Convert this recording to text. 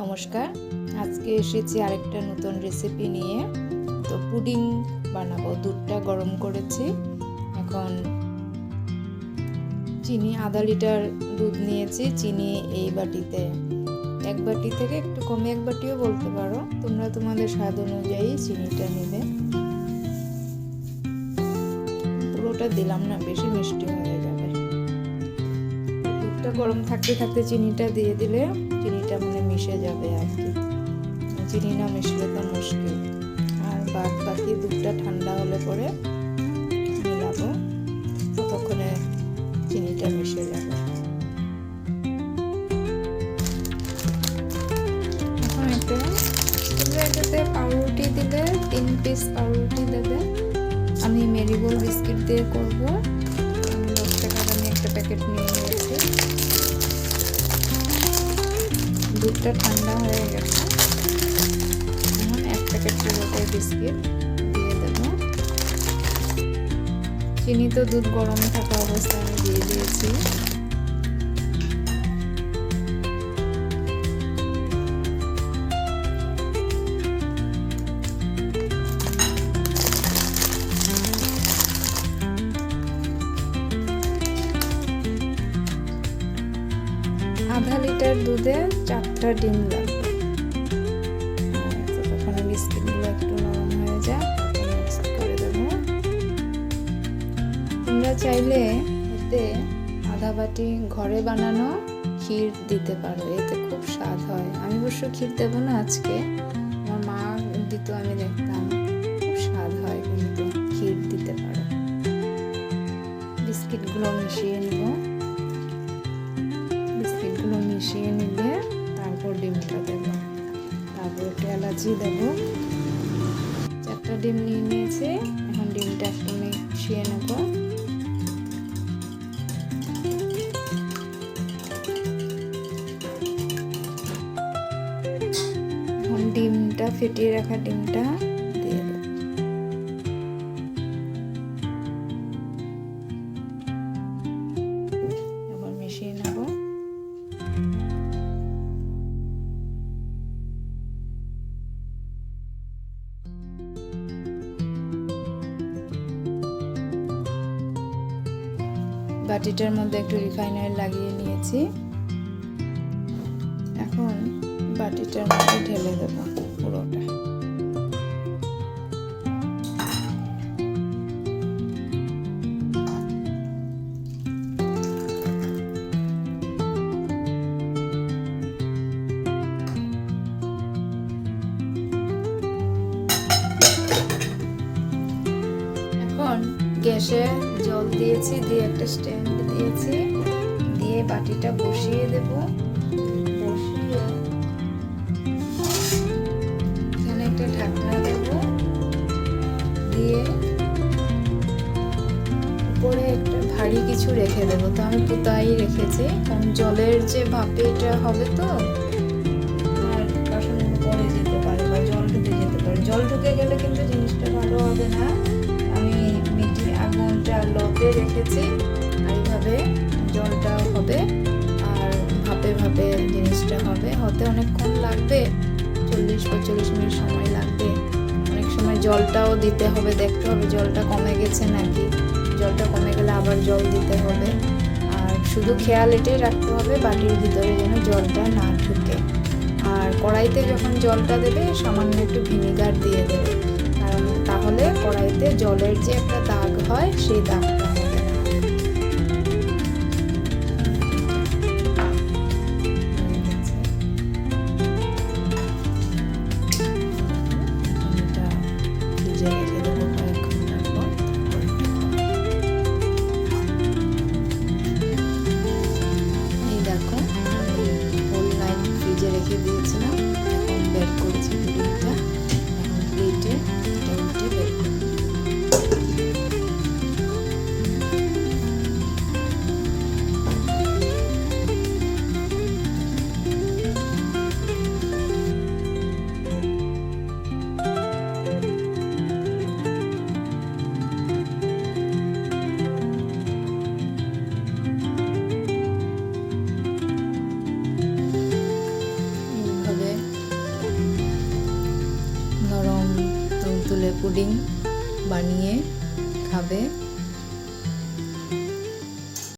নমস্কার, আজকে এসেছি আরেকটা নতুন রেসিপি নিয়ে। তো পুডিং বানাবো। দুধটা গরম করেছি, এখন চিনি আধা লিটার দুধ নিয়েছি। চিনি এই বাটিতে, এক বাটি থেকে একটু কমে এক বাটিও বলতে পারো, তোমরা তোমাদের স্বাদ অনুযায়ী চিনিটা নেবে। পুরোটা দিলাম না, বেশি মিষ্টি হয়ে যাবে। দুধটা গরম থাকতে থাকতে চিনিটা দিয়ে দিলে চিনিটা মিশে যাবে আর কি। চিনি না মিশলে তো মুশকিল। আর বাকি দুধটা ঠান্ডা হলে পরে মিলাবো, ততক্ষণে চিনিটা মিশে যাবে। এখন এটাতে পাউরুটি দিলে 3 পিস পাউরুটি দেবে। আমি মেরিগোল্ড বিস্কিট দিয়ে করবো। 10 টাকার আমি একটা প্যাকেট নিয়ে নিয়েছি। দুধটা ঠান্ডা হয়ে গেছে, এখন 1 প্যাকেট পুরোটাই বিস্কিট দিয়ে দেব। চিনি তো দুধ গরম থাকা অবস্থায় আমি দিয়ে দিয়েছি। আধা লিটার দুধে 4টা ডিম লাগবে। ততক্ষণে বিস্কিটগুলো একটু নরম হয়ে যায়, মিক্স করে দেবো। তোমরা চাইলে এতে আধা বাটি ঘরে বানানো ক্ষীর দিতে পারো, এতে খুব স্বাদ হয়। আমি অবশ্য ক্ষীর দেবো না আজকে, আমার মা দিত, আমি দেখতাম, খুব স্বাদ হয়। কিন্তু ক্ষীর দিতে পারো। বিস্কিটগুলো মিশিয়ে নিব। মিশিয়ে নিলে তারপর ডিমটা দেবো, তারপর একটু এলাচি দেবো। 4টা ডিম নিয়ে নিয়েছি, এখন ডিমটা একটু মিশিয়ে নেব। এখন ডিমটা ফেটিয়ে রাখা ডিমটা দিয়ে দেবো। এবার মিশিয়ে নেব। বাটিটার মধ্যে একটু রিফাইন অয়েল লাগিয়ে নিয়েছি। এখন বাটিটার মধ্যে ঢেলে দেবো পুরোটা। এখন গ্যাসে জল দিয়েছি, দিয়ে একটা স্ট্যান্ড দিয়েছি, দিয়ে বাটিটা বসিয়ে দেব। বসিয়ে এখানে একটা ঢাকনা দেব, দিয়ে উপরে একটা ভারী কিছু রেখে দেব। তো আমি পুতাই রেখেছি, কারণ জলের যে ভাপে এটা হবে, তো আর বাসনের পরে যেতে পারে বা জল ঢুকে যেতে পারে। জল ঢুকে গেলে কিন্তু জিনিসটা ভালো হবে না। আমি আগুনটা লোতে রেখেছি, আর এইভাবে জলটাও হবে আর ভাপে ভাপে জিনিসটা হবে। হতে অনেকক্ষণ লাগবে, 40-45 মিনিট সময় লাগবে। অনেক সময় জলটাও দিতে হবে, দেখতে হবে জলটা কমে গেছে নাকি। জলটা কমে গেলে আবার জল দিতে হবে। আর শুধু খেয়াল এটাই রাখতে হবে বাটির ভিতরে যেন জলটা না ঢুকে। আর কড়াইতে যখন জলটা দেবে সামান্য একটু ভিনিগার দিয়ে দেবে, কারণ তাহলে কড়াইতে জলের যে একটা দাগ হয় সেই দাগটা হবে না। ফ্রিজে রেখে দেবো কয়েক ঘন্টার পর। এই দেখো, আমি হোল নাইট ফ্রিজে রেখে দিয়েছিলাম, এখন বের করেছি পুডিংটা। এখন প্লেটে উল্টে বের করব। এইভাবে তেঁতুলের পুডিং বানিয়ে খাবে।